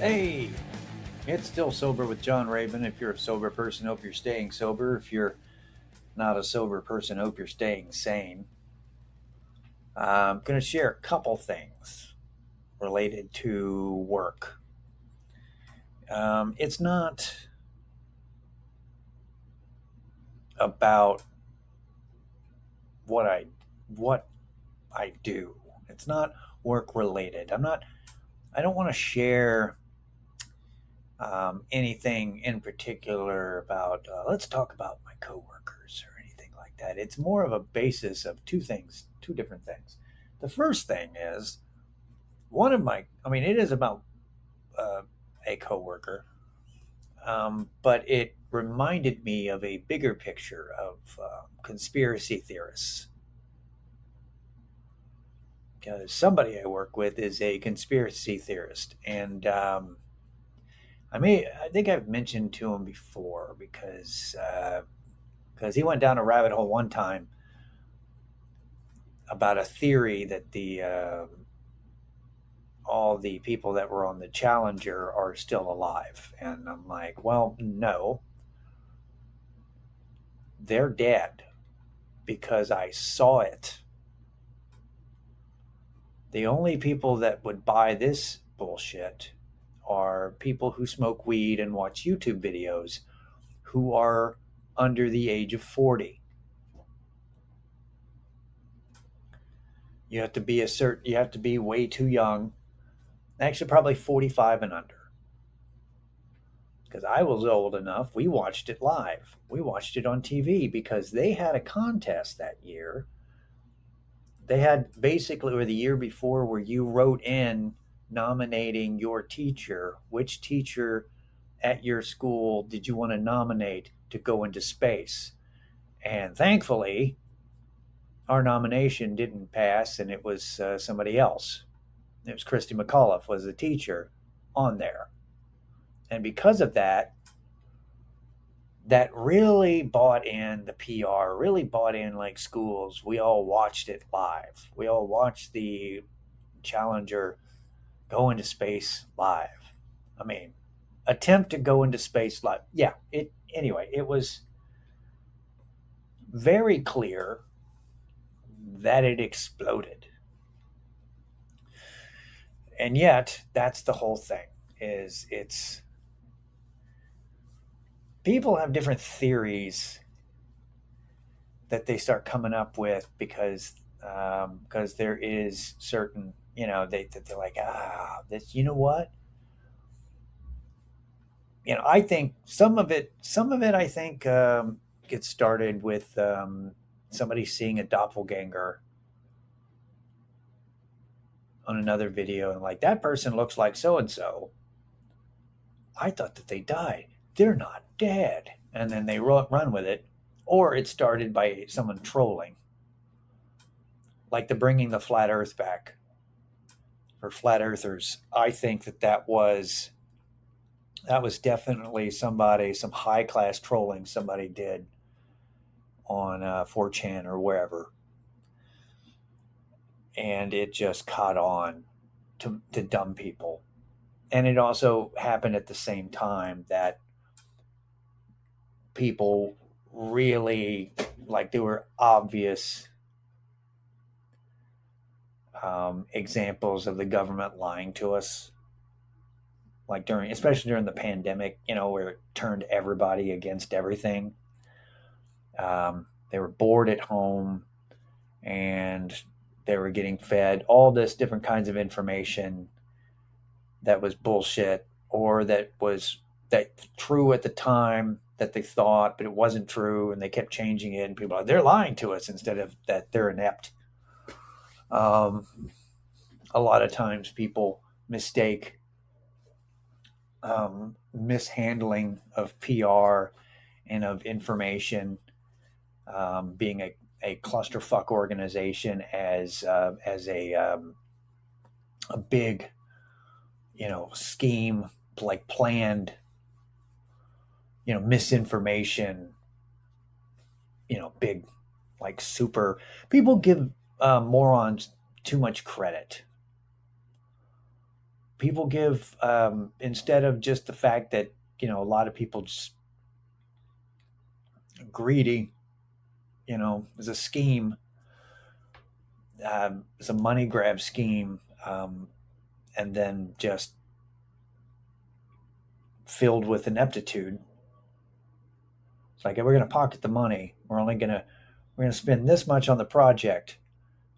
Hey, it's still sober with John Raven. If you're a sober person, hope you're staying sober. If you're not a sober person, hope you're staying sane. I'm going to share a couple things related to work. It's not about what I what I do. It's not work related. I don't want to share anything in particular about. Let's talk about my coworkers or anything like that. It's more of a basis of two things, two different things. The first thing is one of my. I mean, it is about uh, a coworker, but it reminded me of a bigger picture of conspiracy theorists. Because somebody I work with is a conspiracy theorist, and I think I've mentioned to him before because he went down a rabbit hole one time about a theory that the all the people that were on the Challenger are still alive, and I'm like, well, no, they're dead because I saw it. The only people that would buy this bullshit are people who smoke weed and watch YouTube videos who are under the age of 40. You have to be way too young. Actually, probably 45 and under. Because I was old enough, we watched it live. We watched it on TV because they had a contest that year. They had basically, or the year before, where you wrote in nominating your teacher, which teacher at your school did you want to nominate to go into space? And thankfully, our nomination didn't pass, and it was somebody else. It was Christy McAuliffe was the teacher on there, and because of that, that really bought in the PR, really bought in like schools. We all watched it live. We all watched the Challenger go into space live. I mean, attempt to go into space live. Yeah, it anyway, it was very clear that it exploded. And yet, that's the whole thing is it's people have different theories that they start coming up with because there is certain they're like this I think some of it I think gets started with somebody seeing a doppelganger on another video and like that person looks like so and so. I thought that they died. They're not dead, and then they run with it. Or it started by someone trolling, like the bringing the flat Earth back for flat earthers. I think that was definitely some high class trolling somebody did on 4chan or wherever, and it just caught on to dumb people. And it also happened at the same time that people really like there were obvious examples of the government lying to us, like especially during the pandemic, where it turned everybody against everything. They were bored at home and they were getting fed all this different kinds of information that was bullshit or that true at the time that they thought, but it wasn't true, and they kept changing it. And people are like, they're lying to us instead of that they're inept. Um, a lot of times people mistake mishandling of PR and of information, being a clusterfuck organization as a big scheme, like planned misinformation, big like super people give morons too much credit. people give, instead of just the fact that, a lot of people just greedy, is a scheme, it's a money grab scheme, and then just filled with ineptitude. It's like, we're going to pocket the money. We're going to spend this much on the project.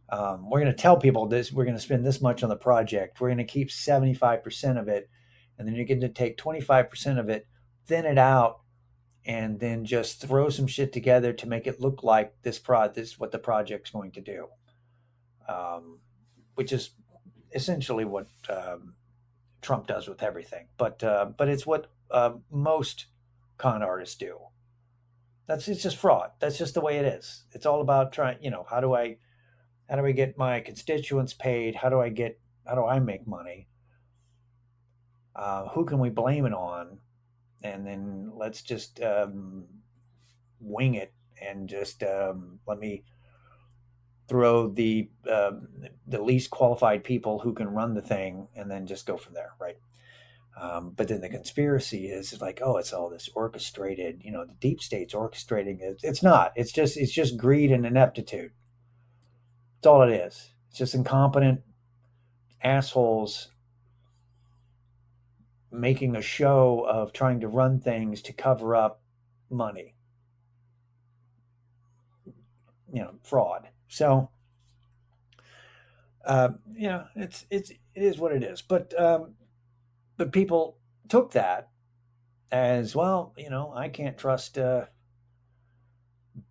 We're going to tell people this. We're going to spend this much on the project. We're going to keep 75% of it, and then you're going to take 25% of it, thin it out, and then just throw some shit together to make it look like this is what the project's going to do, which is essentially what Trump does with everything. But it's what most con artists do. It's just fraud. That's just the way it is. It's all about trying. How do I get my constituents paid? How do I make money? Who can we blame it on? And then let's just wing it and just let me throw the least qualified people who can run the thing, and then just go from there, right? But then the conspiracy is like, oh, it's all this orchestrated. The deep state's orchestrating it. It's not. It's just greed and ineptitude. That's all it is. It's just incompetent assholes making a show of trying to run things to cover up money. Fraud. So, it is what it is. But people took that as, well, I can't trust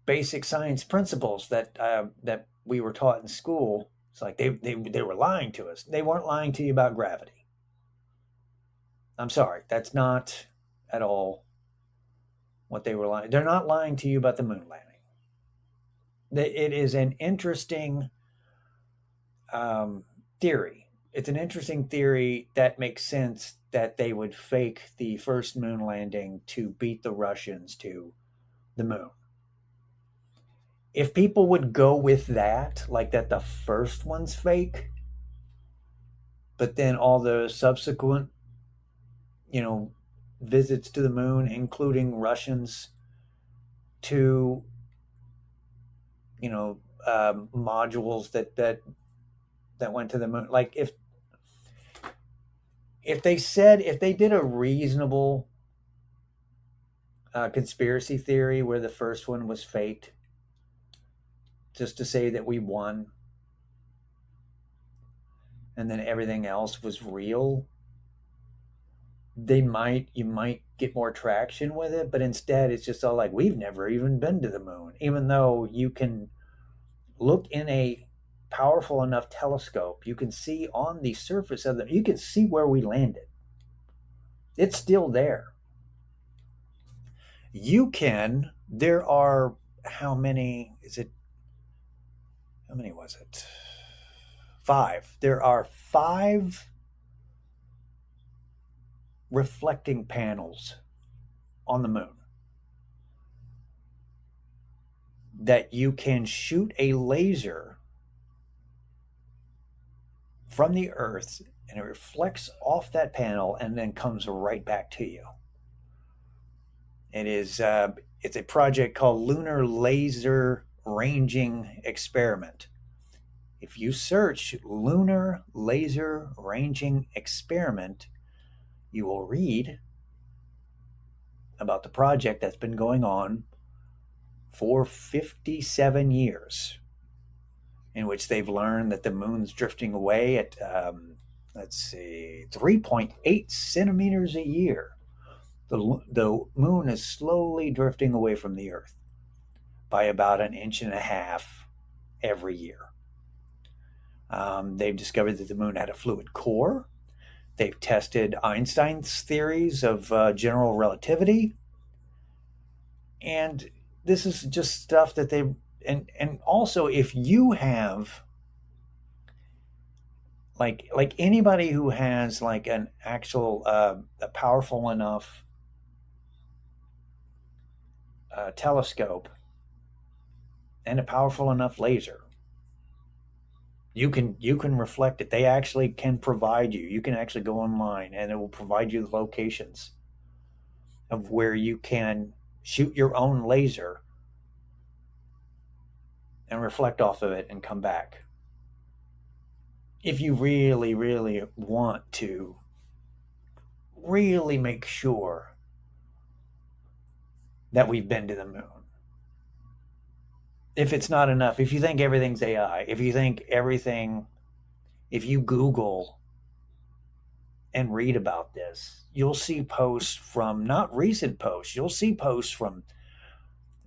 basic science principles that we were taught in school. It's like they were lying to us. They weren't lying to you about gravity. I'm sorry, that's not at all what they were lying. They're not lying to you about the moon landing. It is an interesting theory. It's an interesting theory that makes sense, that they would fake the first moon landing to beat the Russians to the moon. If people would go with that, like that the first one's fake, but then all the subsequent, visits to the moon, including Russians to, modules that went to the moon. Like, if they did a reasonable conspiracy theory where the first one was faked, just to say that we won, and then everything else was real, you might get more traction with it. But instead, it's just all like, we've never even been to the moon, even though you can look in a powerful enough telescope, you can see on the surface of you can see where we landed. It's still there. There are, how many was it? 5. There are 5 reflecting panels on the moon that you can shoot a laser from the Earth, and it reflects off that panel and then comes right back to you. It's a project called Lunar Laser Ranging Experiment. If you search Lunar Laser Ranging Experiment, you will read about the project that's been going on for 57 years, in which they've learned that the moon's drifting away at, 3.8 centimeters a year. The moon is slowly drifting away from the Earth by about 1.5 inches every year. They've discovered that the moon had a fluid core. They've tested Einstein's theories of general relativity. And this is just stuff that and also, if you have like anybody who has like an actual a powerful enough telescope and a powerful enough laser, You can reflect it. They actually can provide you. You can actually go online and it will provide you the locations of where you can shoot your own laser and reflect off of it and come back. If you really, really want to really make sure that we've been to the moon. If it's not enough, if you think everything's AI, if you Google and read about this, you'll see posts from not recent posts, you'll see posts from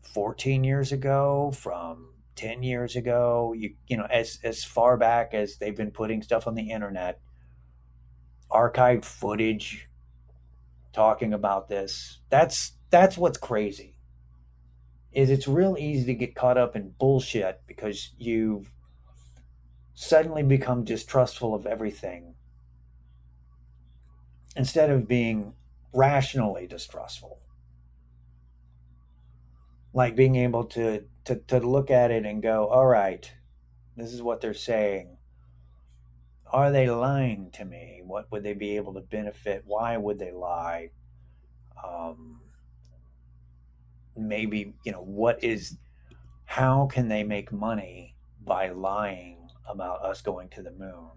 14 years ago, from 10 years ago, as far back as they've been putting stuff on the internet, archived footage talking about this. That's what's crazy. Is it's real easy to get caught up in bullshit because you've suddenly become distrustful of everything instead of being rationally distrustful. Like being able to look at it and go, all right, this is what they're saying. Are they lying to me? What would they be able to benefit? Why would they lie? Um, Maybe, how can they make money by lying about us going to the moon?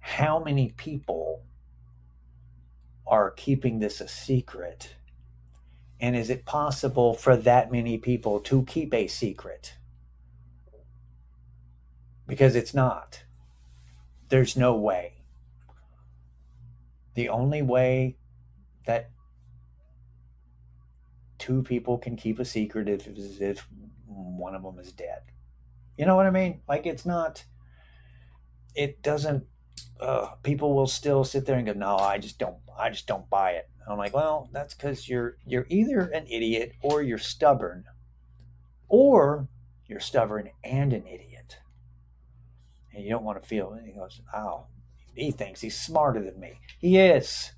How many people are keeping this a secret? And is it possible for that many people to keep a secret? Because it's not. There's no way. The only way that two people can keep a secret is if one of them is dead. You know what I mean? Like it's not. It doesn't. People will still sit there and go, "No, I just don't. I just don't buy it." And I'm like, "Well, that's because you're either an idiot or you're stubborn, or you're stubborn and an idiot, and you don't want to feel." And he goes, "Oh, he thinks he's smarter than me. He is.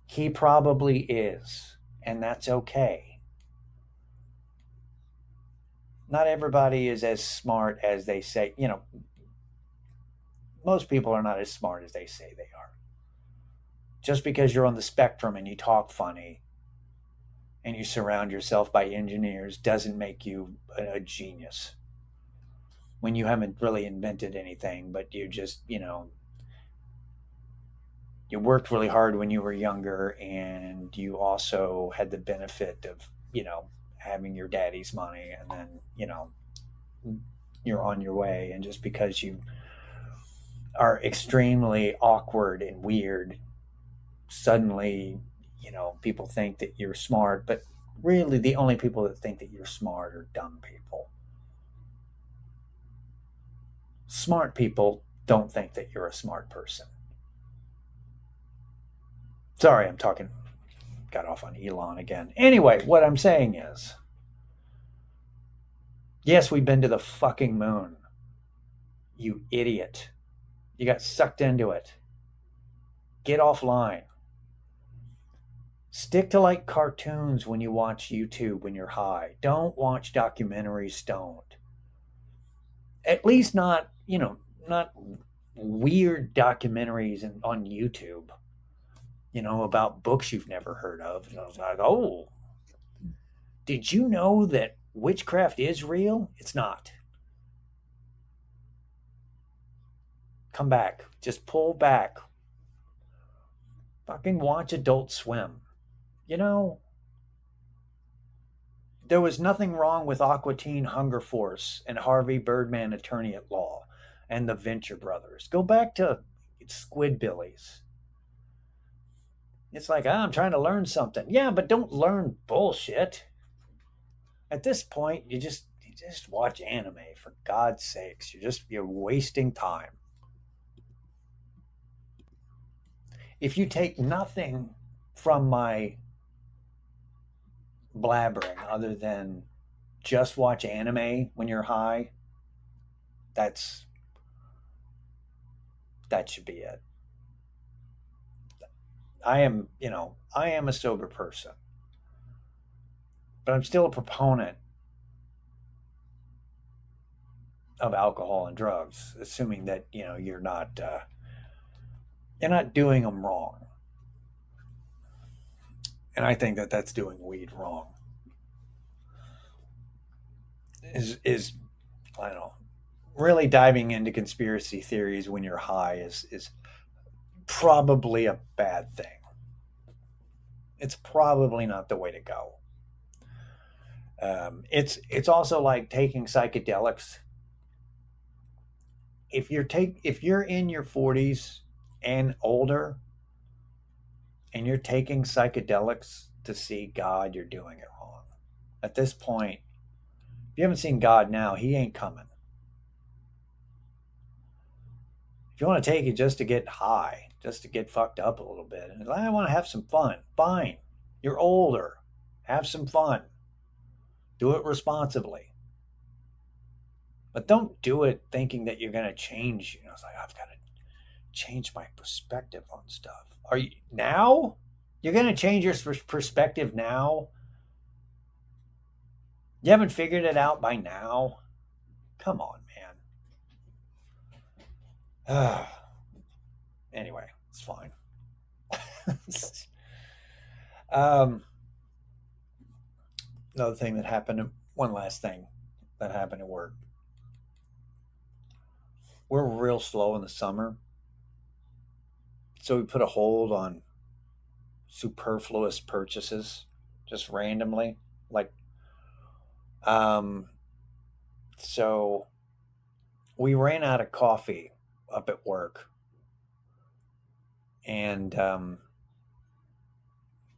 He probably is, and that's okay. Not everybody is as smart as they say. Most people are not as smart as they say they are. Just because you're on the spectrum and you talk funny and you surround yourself by engineers doesn't make you a genius when you haven't really invented anything, but you worked really hard when you were younger and you also had the benefit of, having your daddy's money, and then, you're on your way. And just because you are extremely awkward and weird, suddenly, people think that you're smart, but really the only people that think that you're smart are dumb people. Smart people don't think that you're a smart person. Sorry, got off on Elon again. Anyway, what I'm saying is, yes, we've been to the fucking moon. You idiot. You got sucked into it. Get offline. Stick to like cartoons when you watch YouTube when you're high. Don't watch documentaries stoned. At least not weird documentaries on YouTube, about books you've never heard of. And I was like, oh, did you know that witchcraft is real? It's not. Come back. Just pull back. Fucking watch Adult Swim. You know, there was nothing wrong with Aqua Teen Hunger Force and Harvey Birdman Attorney at Law and the Venture Brothers. Go back to Squidbillies. It's like, I'm trying to learn something. Yeah, but don't learn bullshit. At this point, you just watch anime, for God's sakes. You're wasting time. If you take nothing from my blabbering other than just watch anime when you're high, that should be it. I am a sober person, but I'm still a proponent of alcohol and drugs, assuming that you're not doing them wrong. And I think that that's doing weed wrong. Is I don't know. Really diving into conspiracy theories when you're high is probably a bad thing. It's probably not the way to go. It's also like taking psychedelics. If you're in your 40s and older, and you're taking psychedelics to see God, you're doing it wrong. At this point, if you haven't seen God now, He ain't coming. If you want to take it just to get high, just to get fucked up a little bit, and I want to have some fun, fine. You're older. Have some fun. Do it responsibly. But don't do it thinking that you're going to change. It's like, I've got to change my perspective on stuff. Are you now? You're going to change your perspective now? You haven't figured it out by now? Come on, man. Anyway, it's fine. Another thing that happened, one last thing that happened at work. We're real slow in the summer, so we put a hold on superfluous purchases just randomly. Like, so we ran out of coffee up at work, and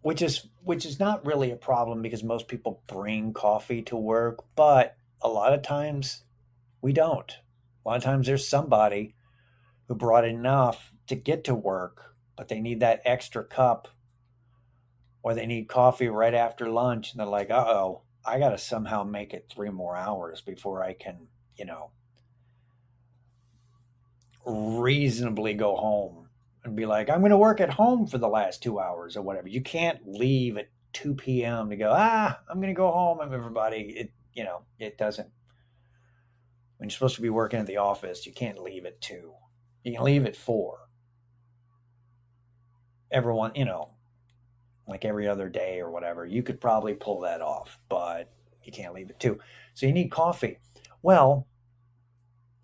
which is not really a problem because most people bring coffee to work, but a lot of times we don't. A lot of times there's somebody who brought enough to get to work, but they need that extra cup, or they need coffee right after lunch, and they're like, "Uh-oh, I got to somehow make it 3 more hours before I can, reasonably go home and be like, I'm going to work at home for the last 2 hours or whatever." You can't leave at 2 p.m. to go, I'm going to go home. Everybody, it doesn't. When you're supposed to be working at the office, you can't leave at 2. You can leave at 4. Everyone, like every other day or whatever, you could probably pull that off, but you can't leave at 2. So you need coffee. Well,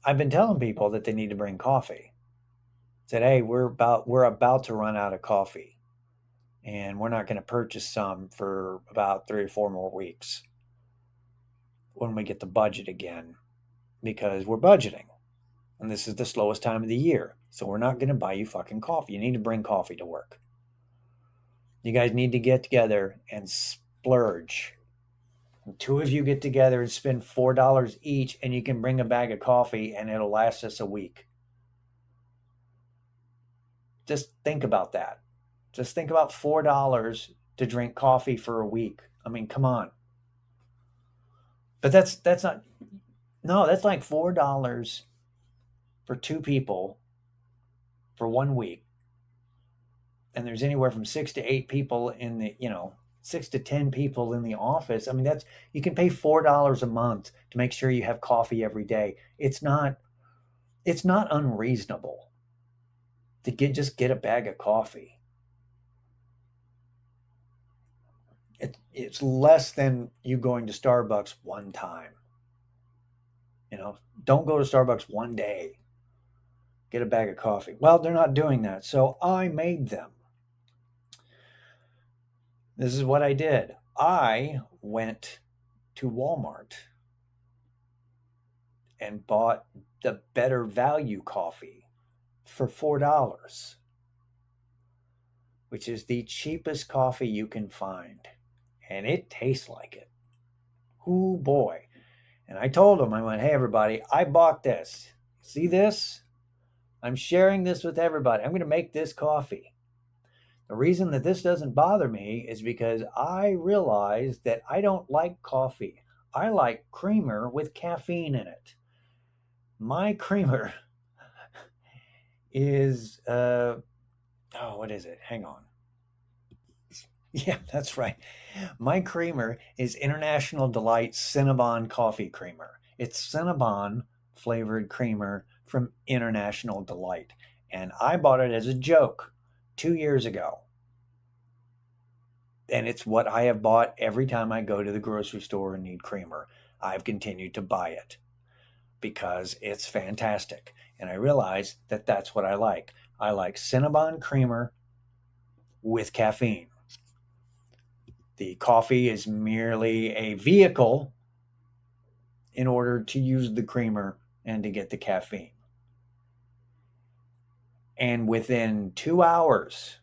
I've been telling people that they need to bring coffee. Said, hey, we're about to run out of coffee, and we're not going to purchase some for about 3 or 4 more weeks when we get the budget again, because we're budgeting, and this is the slowest time of the year. So we're not going to buy you fucking coffee. You need to bring coffee to work. You guys need to get together and splurge. And 2 of you get together and spend $4 each, and you can bring a bag of coffee, and it'll last us a week. Just think about that. Just think about $4 to drink coffee for a week. I mean, come on. But that's not. No, that's like $4 for 2 people for 1 week. And there's anywhere from 6 to 8 people in the, 6 to 10 people in the office. I mean, you can pay $4 a month to make sure you have coffee every day. It's not unreasonable to just get a bag of coffee. It's less than you going to Starbucks one time. Don't go to Starbucks one day. Get a bag of coffee. Well, they're not doing that, so I made them. This is what I did. I went to Walmart and bought the Better Value coffee for $4, which is the cheapest coffee you can find. And it tastes like it. Ooh, boy. And I told them, I went, hey, everybody, I bought this. See this? I'm sharing this with everybody. I'm going to make this coffee. The reason that this doesn't bother me is because I realize that I don't like coffee. I like creamer with caffeine in it. My creamer is, what is it? Hang on. Yeah, that's right. My creamer is International Delight Cinnabon Coffee Creamer. It's Cinnabon flavored creamer from International Delight. And I bought it as a joke 2 years ago. And it's what I have bought every time I go to the grocery store and need creamer. I've continued to buy it because it's fantastic. And I realize that that's what I like. I like Cinnabon creamer with caffeine. The coffee is merely a vehicle in order to use the creamer and to get the caffeine. And within 2 hours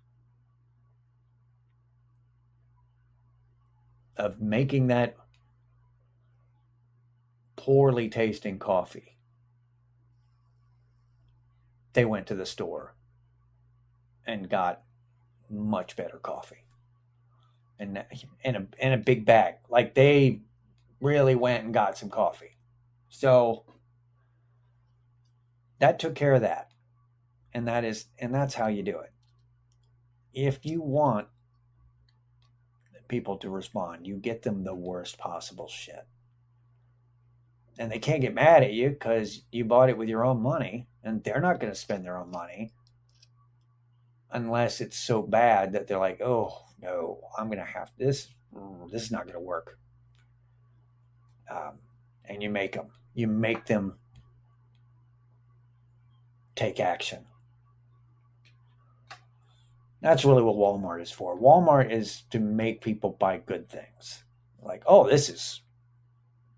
of making that poorly tasting coffee, they went to the store and got much better coffee and in a big bag. Like, they really went and got some coffee. So that took care of that. And that's how you do it. If you want people to respond, you get them the worst possible shit. And they can't get mad at you because you bought it with your own money, and they're not going to spend their own money unless it's so bad that they're like, oh no, I'm going to have this. This is not going to work. And you make them take action. That's really what Walmart is for. Walmart is to make people buy good things. Like, oh, this is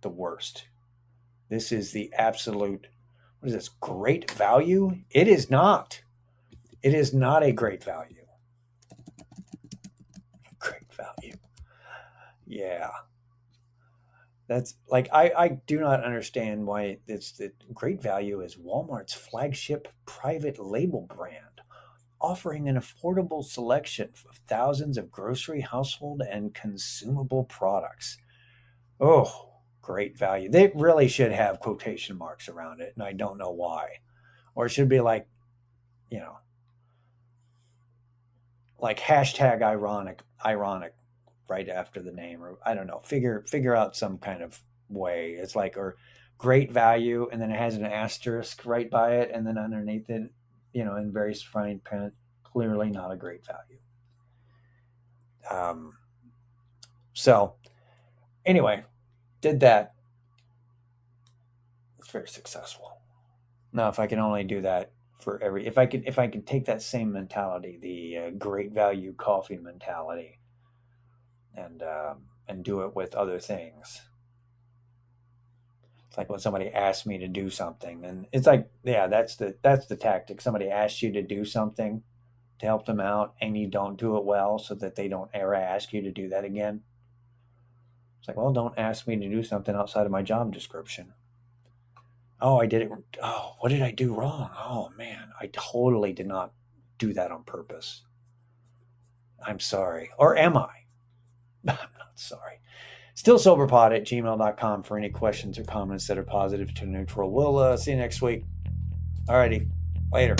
the worst. This is the absolute, what is this, great value? It is not. It is not a great value. Great value. Yeah. That's like, I do not understand why it's the Great Value is Walmart's flagship private label brand, offering an affordable selection of thousands of grocery, household, and consumable products. Oh, Great Value. They really should have quotation marks around it, and I don't know why. Or it should be like, like hashtag ironic right after the name, or I don't know, figure out some kind of way. It's like, or Great Value, and then it has an asterisk right by it, and then underneath it, in very fine print, clearly not a great value. So anyway, did that. It's very successful. Now, if I can only do that for if I could take that same mentality, the Great Value coffee mentality, and do it with other things. It's like when somebody asks me to do something, and it's like, yeah, that's the tactic. Somebody asks you to do something to help them out, and you don't do it well, so that they don't ever ask you to do that again. It's like, well, don't ask me to do something outside of my job description. Oh, I did it. Oh, what did I do wrong? Oh man, I totally did not do that on purpose. I'm sorry. Or am I? I'm not sorry. StillSoberPod@gmail.com for any questions or comments that are positive to neutral. We'll see you next week. Alrighty. Later.